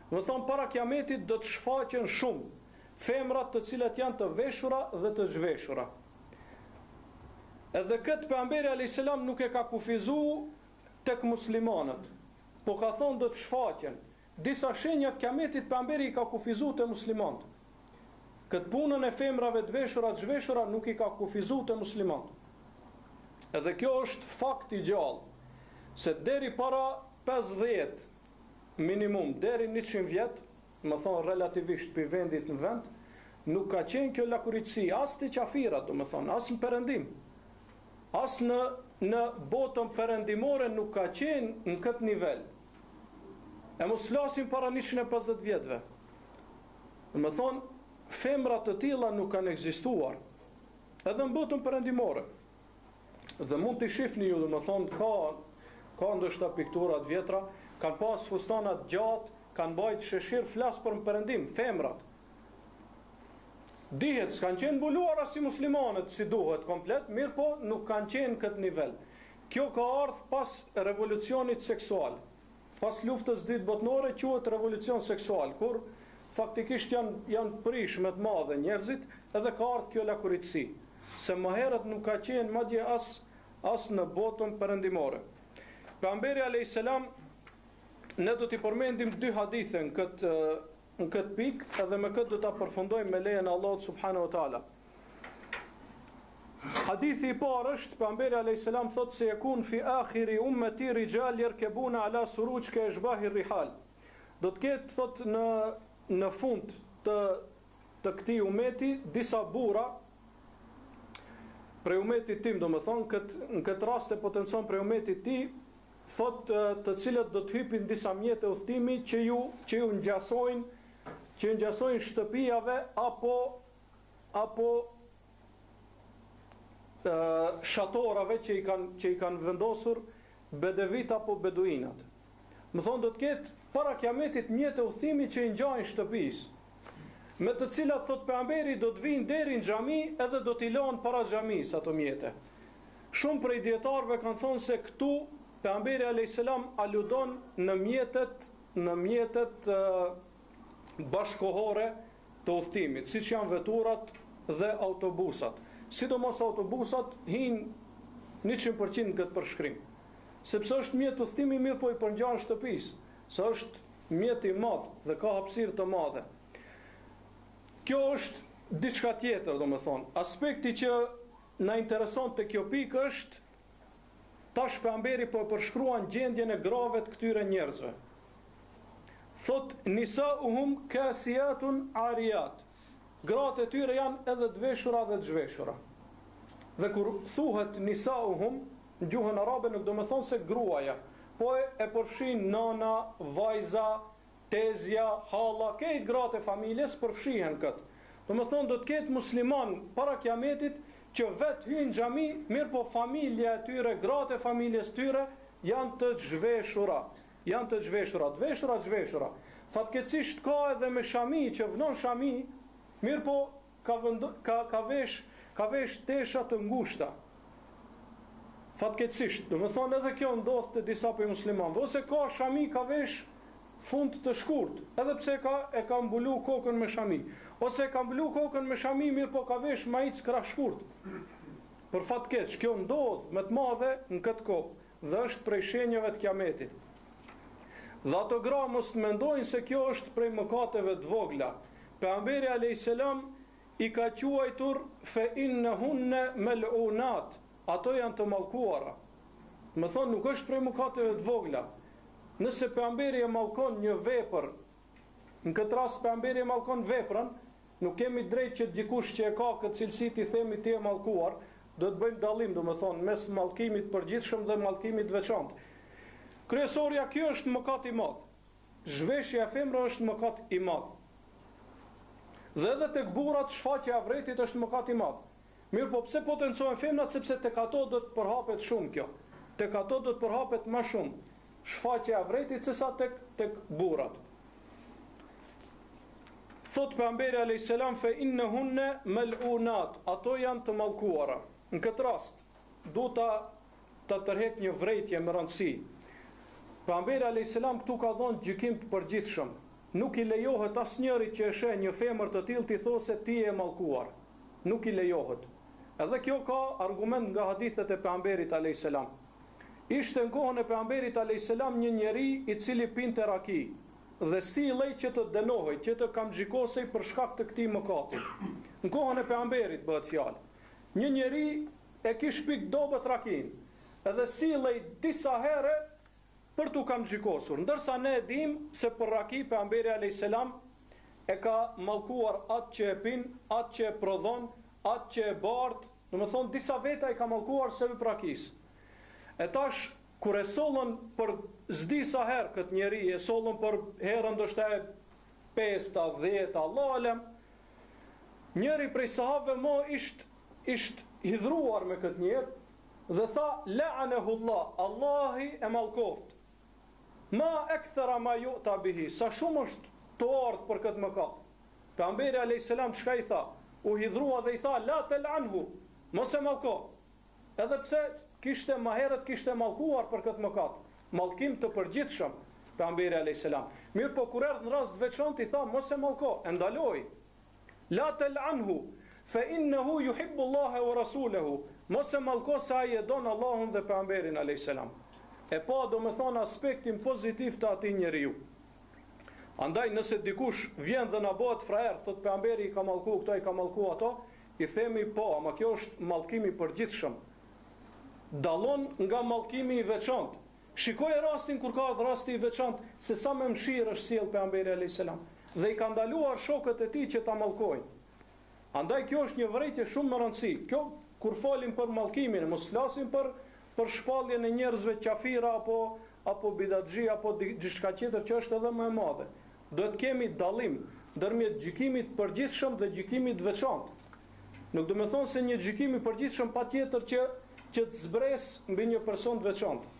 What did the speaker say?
Më thonë para kiametit do të shfaqen shumë femrat të cilat janë të veshura dhe të zhveshura. Edhe këtë pejgamberi alayhis salam nuk e ka kufizuar tek muslimanët, po ka thonë do të shfaqen disa shenjat kiametit, pejgamberi i ka kufizuar te muslimanët. Këtë punën e femrave të veshura të zhveshura nuk i ka kufizuar te muslimanët. Edhe kjo është fakt i gjallë, se deri para 50 minimum deri 100 vjet, më thonë relativisht për vendit në vend, nuk ka qenë kjo lakuritësi, as të qafirat, do më thonë, as në perëndim, as në botën perëndimore nuk ka qenë në këtë nivel. E mos flasim para 150 vjetëve. Do më thonë, femrat të tilla nuk kanë ekzistuar, edhe në botën perëndimore. Dhe mund të shihni ju, do më thonë, ka ndoshta pikturat vjetra, kanë pas fustanat gjatë, kanë bajt sheshir, flas për në perëndim, femrat. Dihet, s'kanë qenë mbuluara si muslimanët, si duhet komplet, mirë po nuk kanë qenë këtë nivel. Kjo ka ardhur pas revolucionit seksual. Pas luftës dytë botnore quhet revolucion seksual, kur faktikisht janë prishme të madhe njerëzit, edhe ka ardhur kjo lakuritësi. Se më herët nuk ka qenë madje as në botën perëndimore. Pejgamberi alayhis salam, ne do t'i përmendim 2 hadithe në këtë pikë, edhe me këtë do t'a përfundojmë me lejen e Allahut subhanahu wa taala. Hadithi i parë është, pejgamberi alayhis salam thotë se yakun fi akhiri ummati rijal yarkabuna ala suruj ka ashbahi rihal. Do të ketë, thotë, në fund të këtij umeti disa burra prej umetit tim, do më thonë, në këtë rast e potencon prej umetit ti, thot të cilët do të hypin disa mjete udhtimi që ju ngjasojnë shtëpijave apo shatorave që i kanë vendosur bedevit apo beduinat. Më thonë do të ketë para kiametit mjete udhtimi që i ngjajnë shtëpisë, me të cilat thot pejgamberi do të vinë deri në xhami edhe do t'i lënë para xhamisë ato mjete. Shumë prej dietarëve kanë thonë se këtu pejgamberi alayhis salam aludon në mjetet bashkohore të udhëtimit, siç janë veturat dhe autobusat. Sidomos autobusat hinë 100% në këtë përshkrim, sepse është mjet udhëtimi mirë, po i përngjan shtëpisë, se është mjet i madh dhe ka hapësirë të madhe. Kjo është diçka tjetër, domethënë. Aspekti që na intereson te kjo pikë është tash pejgamberi po përshkruan gjendjen e grave të këtyre njerëzve. Thot nisauhum kasiyatun ariyat. Gratë e tyre janë edhe të veshura dhe të zhveshura. Dhe kur thuhet nisauhum në gjuhën arabe nuk do të thonë se gruaja, po e përfshin nëna, vajza, tezja, halla, këtë gratë e familjes përfshihen këtë. Do të thonë do të ketë musliman para kiametit që vetë hyjnë xhami, mirë po familja e tyre, gratë e familjes tyre janë të zhveshura. Të zhveshura. Fatkeqësisht ka edhe me shami që vnon shami, mirë po ka vesh tesha të ngushta. Fatkeqësisht, do të thonë edhe kjo ndodh te disa prej muslimanëve, ose ka shami ka vesh fund të shkurt, edhe pse e ka mbulu kokën me shami, ose ka mbulu kokën me shami, mirë po ka vesh majic krah shkurt. Për fatkeq, kjo ndodh me të madhe në këtë kohë dhe është prej shenjave të kiametit. Dhe ato gra mos mendojnë se kjo është prej mëkateve të vogla. Pejgamberi alayhis salam i ka quajtur fe innahunna mal'unat, ato janë të mallkuara. Më thonë nuk është prej mëkateve të vogla. Nëse pejgamberi e mallkon një vepër, në këtë rast pejgamberi e mallkon veprën, nuk kemi drejt që dikush që e ka këtë cilësi ti themi ti e mallkuar, do të bëjmë dallim, domethënë, mes mallkimit përgjithshëm dhe mallkimit veçantë. Kryesorja kjo është mëkat i madh. Zhveshja e femrës është mëkat i madh. Dhe edhe tek burrat shfaqja e avretit është mëkat i madh. Mirë, po pse potencohen femrat? Sepse tek ato do të përhapet shumë kjo. Tek ato do të përhapet më shumë shfaqja e avretit se sa tek burrat. Thot pejgamberi alayhis salam fe innahunna mal'unat, ato janë të mallkuara. Në këtë rast duhet ta tërheq një vërejtje me rëndësi. Pejgamberi alayhis salam këtu ka dhënë gjykim të përgjithshëm. nuk i lejohet asnjërit që e sheh një femër të tillë t'i thosë se ti je mallkuar. Nuk i lejohet. Edhe kjo ka argument nga hadithet e pejgamberit alayhis salam. Ishte në kohën e pejgamberit alayhis salam një njeri i cili pinte raki dhe sillej që të dënohej, që të kamxhikosej për shkak të këtij mëkati. Në kohën e pejgamberit bëhet fjalë. Një njeri e kish pik dobët rakin, edhe sillej disa herë për t'u kamxhikosur. Ndërsa ne e dim se për raki pejgamberi alayhis salam e ka mallkuar atë që e pin, atë që e prodhon, atë që e bart, domethënë disa veta i ka mallkuar se për rakis. E tash kur e sollën për s'di sa herë këtë njeri, e sollën për herën ndoshta 5, 10, Allahu alem, njëri prej sahabëve mo isht hidhruar me këtë njerë dhe tha la'anahullah, Allahi e mallkoft. Ma ekthera ma yu'ta bihi, sa shumë është të ardhë për këtë mëkat. Pejgamberi alayhis salam çka i tha? U hidhrua dhe i tha la tal'anhu, mos e mallko. Edhe pse kishte më herët kishte mallkuar për këtë mëkat, mallkim të përgjithshëm pejgamberi alayhis salam. Mirë, po kur erdhi në rast të veçantë i tha mos e mallko, e ndaloi. La tal'anhu, fa innahu yuhibbu Allaha wa rasulahu. Mos e mallko se ai e don Allahun dhe pejgamberin alayhis salam. E pa domethënë aspektin pozitiv të atij njeriu. Andaj nëse dikush vjen dhe na bëhet frajer, thot pejgamberi i ka mallku këto, i ka mallku ato, i themi po, ama kjo është mallkimi i përgjithshëm. Dallon nga mallkimi i veçantë. Shikoj rastin kur ka rasti i veçantë se sa më mëshirë është sjell pejgamberi alayhis salam dhe i ka ndaluar shokët e tij që ta mallkojnë. Andaj kjo është një vërejtje shumë e rëndësishme. Kjo kur folim për mallkimin, mos flasim për shpalljen e njerëzve qafira apo bidatxhi apo diçka tjetër që është edhe më e madhe. Duhet kemi dallim ndërmjet gjykimit përgjithshëm dhe gjykimit të veçantë. Nuk do të thonë se një gjykim i përgjithshëm patjetër që të zbres mbi një person të veçantë.